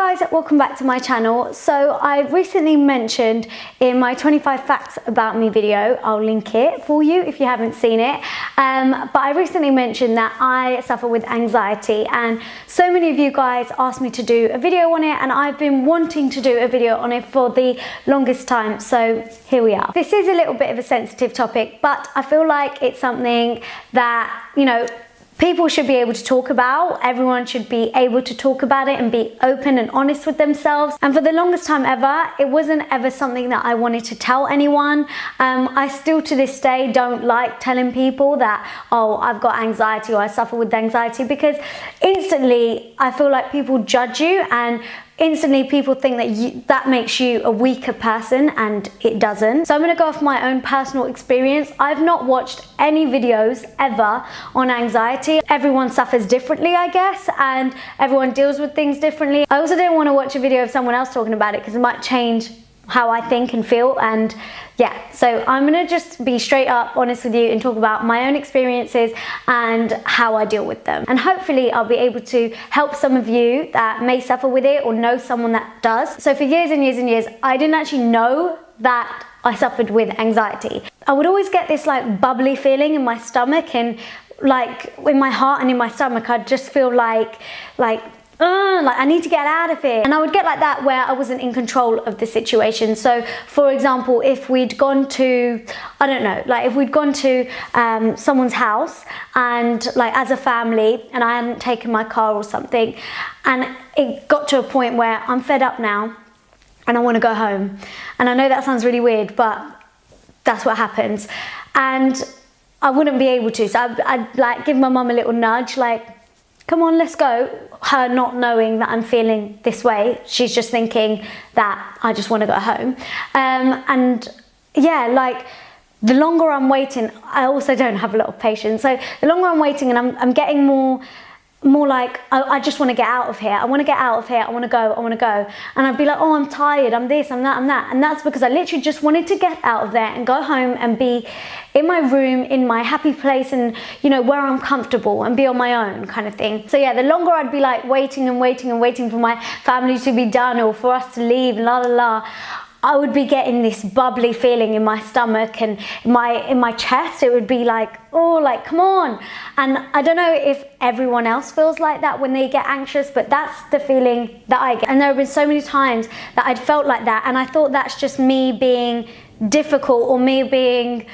guys, welcome back to my channel. So I recently mentioned in my 25 facts about me video, I'll link it for you if you haven't seen it, but I recently mentioned that I suffer with anxiety, and so many of you guys asked me to do a video on it, and I've been wanting to do a video on it for the longest time, so here we are. This is a little bit of a sensitive topic, but I feel like it's something that, you know, people should be able to talk about. Everyone should be able to talk about it and be open and honest with themselves. And for the longest time ever, it wasn't ever something that I wanted to tell anyone. I still to this day don't like telling people that, oh, I've got anxiety or I suffer with anxiety, because instantly I feel like people judge you, and instantly people think that that makes you a weaker person, and it doesn't. So I'm going to go off my own personal experience. I've not watched any videos ever on anxiety. Everyone suffers differently, I guess, and everyone deals with things differently. I also don't want to watch a video of someone else talking about it because it might change how I think and feel, and yeah, so I'm gonna just be straight up honest with you and talk about my own experiences and how I deal with them, and hopefully I'll be able to help some of you that may suffer with it or know someone that does. So for years and years and years, I didn't actually know that I suffered with anxiety. I would always get this like bubbly feeling in my stomach, and like in my heart and in my stomach, I'd just feel like I need to get out of here. And I would get like that where I wasn't in control of the situation. So for example, if we'd gone to, I don't know, like if we'd gone to someone's house, and like as a family, and I hadn't taken my car or something, and it got to a point where I'm fed up now and I want to go home. And I know that sounds really weird, but that's what happens. And I wouldn't be able to. So I'd like give my mum a little nudge, like, come on, let's go. Her not knowing that I'm feeling this way, she's just thinking that I just want to go home. And yeah, like the longer I'm waiting, I also don't have a lot of patience. So the longer I'm waiting, and I'm getting more like, I just want to get out of here. I want to get out of here. I want to go. I want to go. And I'd be like, oh, I'm tired. I'm this, I'm that, I'm that. And that's because I literally just wanted to get out of there and go home and be in my room, in my happy place, and you know, where I'm comfortable and be on my own kind of thing. So yeah, the longer I'd be like waiting and waiting and waiting for my family to be done or for us to leave, la la la, I would be getting this bubbly feeling in my stomach and in my chest. It would be like, oh, like, come on. And I don't know if everyone else feels like that when they get anxious, but that's the feeling that I get. And there have been so many times that I'd felt like that, and I thought that's just me being difficult, or me being,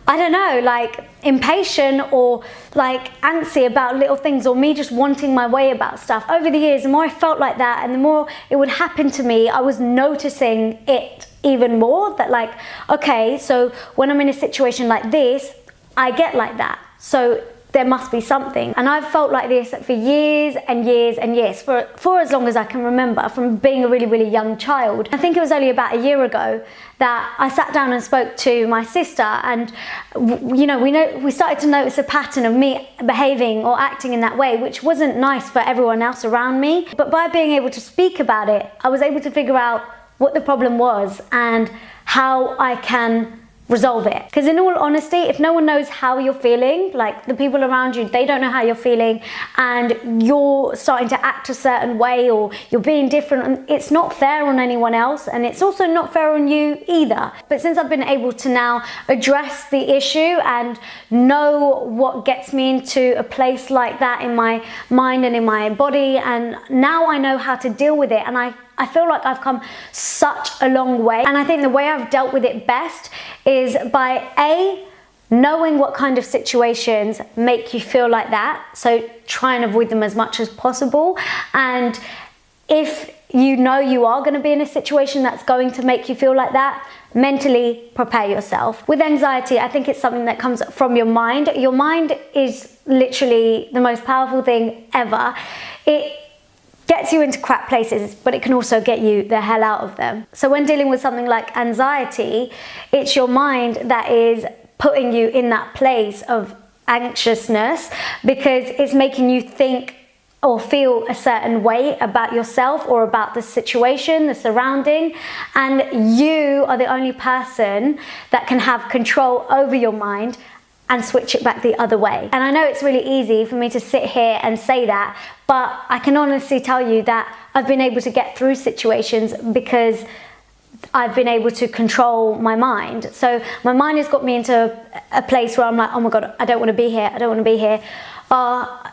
I don't know, like impatient or like antsy about little things, or me just wanting my way about stuff. Over the years, the more I felt like that and the more it would happen to me, I was noticing it even more, that like, okay, so when I'm in a situation like this, I get like that. So there must be something. And I've felt like this for years and years and years, for as long as I can remember, from being a really, really young child. I think it was only about a year ago that I sat down and spoke to my sister, and you know, we started to notice a pattern of me behaving or acting in that way, which wasn't nice for everyone else around me. But by being able to speak about it, I was able to figure out what the problem was and how I can resolve it. Because in all honesty, if no one knows how you're feeling, like the people around you, they don't know how you're feeling, and you're starting to act a certain way or you're being different, it's not fair on anyone else, and it's also not fair on you either. But since I've been able to now address the issue and know what gets me into a place like that in my mind and in my body, and now I know how to deal with it, and I feel like I've come such a long way. And I think the way I've dealt with it best is by A, knowing what kind of situations make you feel like that. So try and avoid them as much as possible. And if you know you are going to be in a situation that's going to make you feel like that, mentally prepare yourself. With anxiety, I think it's something that comes from your mind. Your mind is literally the most powerful thing ever. It gets you into crap places, but it can also get you the hell out of them. So when dealing with something like anxiety, it's your mind that is putting you in that place of anxiousness, because it's making you think or feel a certain way about yourself or about the situation, the surrounding, and you are the only person that can have control over your mind and switch it back the other way. And I know it's really easy for me to sit here and say that, but I can honestly tell you that I've been able to get through situations because I've been able to control my mind. So my mind has got me into a place where I'm like, oh my God, I don't want to be here. I don't want to be here.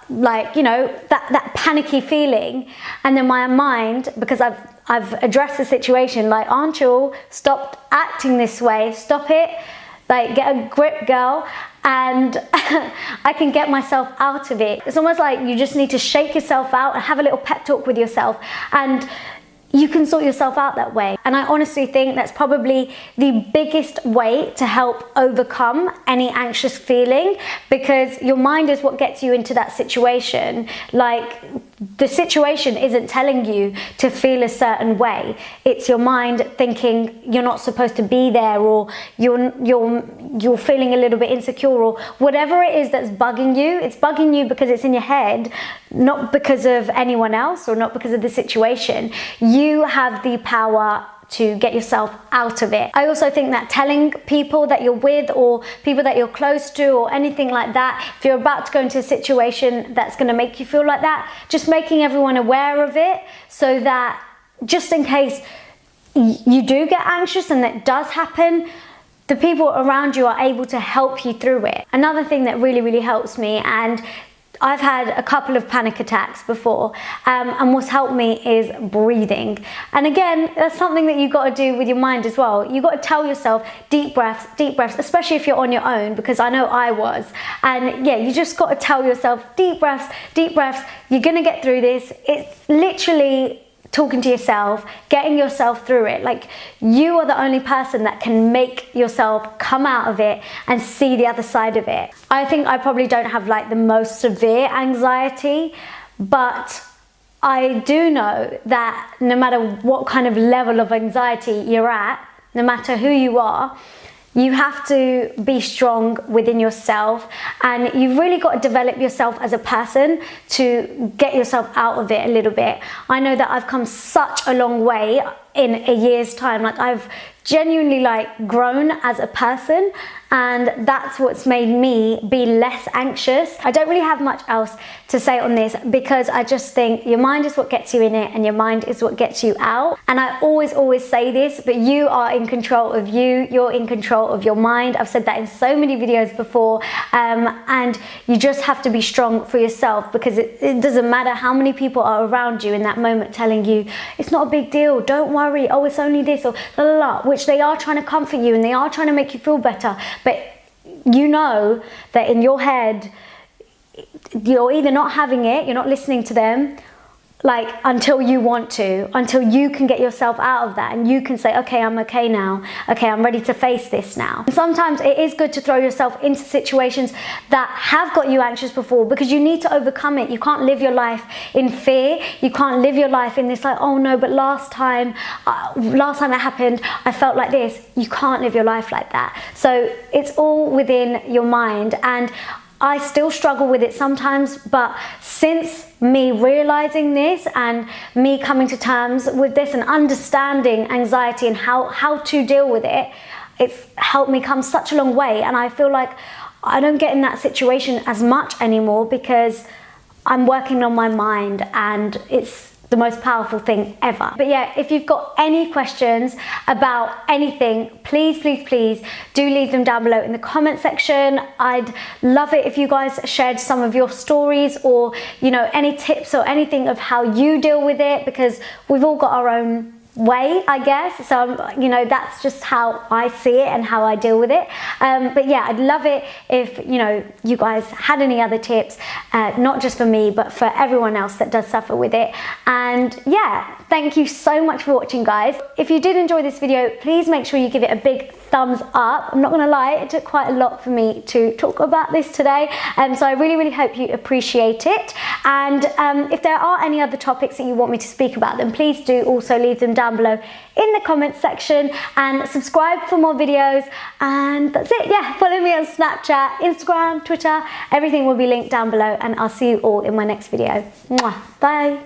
Like, you know, that panicky feeling. And then my mind, because I've addressed the situation, like, Anchal, stop acting this way. Stop it. Like, get a grip, girl. And I can get myself out of it. It's almost like you just need to shake yourself out and have a little pep talk with yourself. And you can sort yourself out that way. And I honestly think that's probably the biggest way to help overcome any anxious feeling, because your mind is what gets you into that situation. Like, the situation isn't telling you to feel a certain way. It's your mind thinking you're not supposed to be there, or you're feeling a little bit insecure, or whatever it is that's bugging you. It's bugging you because it's in your head, not because of anyone else or not because of the situation. You have the power to get yourself out of it. I also think that telling people that you're with, or people that you're close to, or anything like that, if you're about to go into a situation that's going to make you feel like that, just making everyone aware of it, so that just in case you do get anxious and that does happen, the people around you are able to help you through it. Another thing that really, really helps me, and I've had a couple of panic attacks before, and what's helped me is breathing. And again, that's something that you've got to do with your mind as well. You've got to tell yourself deep breaths, especially if you're on your own, because I know I was. And yeah, you just got to tell yourself deep breaths, you're gonna get through this. It's literally talking to yourself, getting yourself through it. Like, you are the only person that can make yourself come out of it and see the other side of it. I think I probably don't have like the most severe anxiety, but I do know that no matter what kind of level of anxiety you're at, no matter who you are, you have to be strong within yourself, and you've really got to develop yourself as a person to get yourself out of it a little bit. I know that I've come such a long way in a year's time. Like, I've genuinely like grown as a person, and that's what's made me be less anxious. I don't really have much else to say on this, because I just think your mind is what gets you in it, and your mind is what gets you out. And I always say this, but you are in control of you. You're in control of your mind. I've said that in so many videos before, and you just have to be strong for yourself, because it doesn't matter how many people are around you in that moment telling you it's not a big deal, don't worry, oh, it's only this, or la la la, which they are trying to comfort you and they are trying to make you feel better. But you know that in your head, you're either not having it, you're not listening to them, like, until you want to, until you can get yourself out of that and you can say, okay, I'm okay now. Okay, I'm ready to face this now. And sometimes it is good to throw yourself into situations that have got you anxious before, because you need to overcome it. You can't live your life in fear. You can't live your life in this like, oh no, but last time it happened, I felt like this. You can't live your life like that. So it's all within your mind. And I still struggle with it sometimes, but since me realizing this and me coming to terms with this and understanding anxiety and how to deal with it, it's helped me come such a long way. And I feel like I don't get in that situation as much anymore, because I'm working on my mind, and it's the most powerful thing ever. But yeah, if you've got any questions about anything, please do leave them down below in the comment section. I'd love it if you guys shared some of your stories, or, you know, any tips or anything of how you deal with it, because we've all got our own way, I guess. So, you know, that's just how I see it and how I deal with it. But yeah, I'd love it if, you know, you guys had any other tips, not just for me, but for everyone else that does suffer with it. And yeah, thank you so much for watching, guys. If you did enjoy this video, please make sure you give it a big thumbs up. I'm not gonna lie, it took quite a lot for me to talk about this today, so I really hope you appreciate it. And if there are any other topics that you want me to speak about, then please do also leave them down below in the comments section, and subscribe for more videos. And that's it. Yeah, follow me on Snapchat, Instagram, Twitter, everything will be linked down below, and I'll see you all in my next video. Mwah. Bye.